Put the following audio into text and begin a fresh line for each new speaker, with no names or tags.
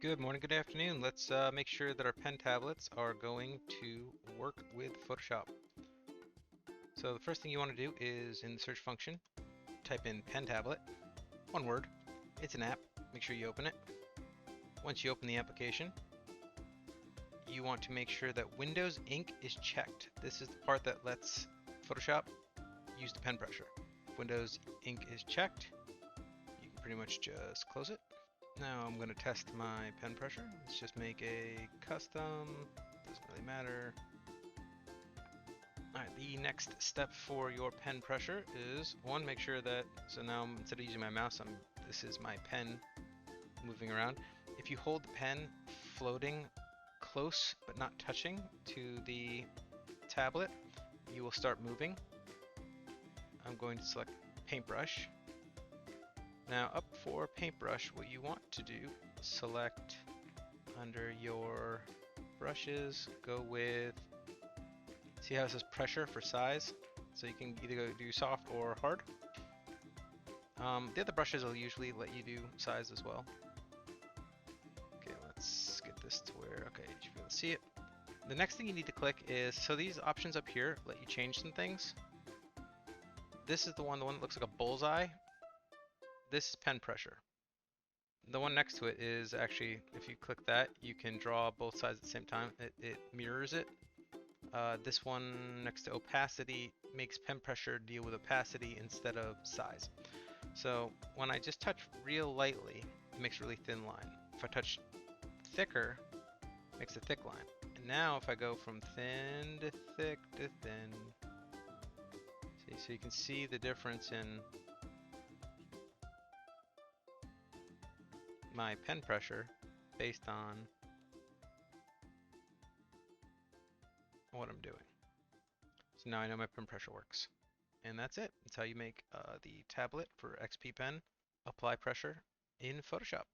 Good morning, good afternoon. Let's make sure that our pen tablets are going to work with Photoshop. So the first thing you want to do is in the search function, type in pen tablet, one word. It's an app. Make sure you open it. Once you open the application, you want to make sure that Windows Ink is checked. This is the part that lets Photoshop use the pen pressure. If Windows Ink is checked, you can pretty much just close it. Now I'm going to test my pen pressure. Let's just make a custom, doesn't really matter. Alright, the next step for your pen pressure is, one, make sure that, so now instead of using my mouse, this is my pen moving around. If you hold the pen floating close but not touching to the tablet, you will start moving. I'm going to select paintbrush. Now up for paintbrush, what you want to do, select under your brushes, go with, see how it says pressure for size? So you can either go do soft or hard. The other brushes will usually let you do size as well. Okay, let's get this to where, okay, you should be able to see it. The next thing you need to click is, so these options up here let you change some things. This is the one that looks like a bullseye. This is pen pressure. The one next to it is actually, if you click that, you can draw both sides at the same time. It mirrors it. This one next to opacity makes pen pressure deal with opacity instead of size. So when I just touch real lightly, it makes a really thin line. If I touch thicker, it makes a thick line. And now if I go from thin to thick to thin, see, so you can see the difference in my pen pressure based on what I'm doing. So now I know my pen pressure works. And that's it. That's how you make the tablet for XP Pen apply pressure in Photoshop.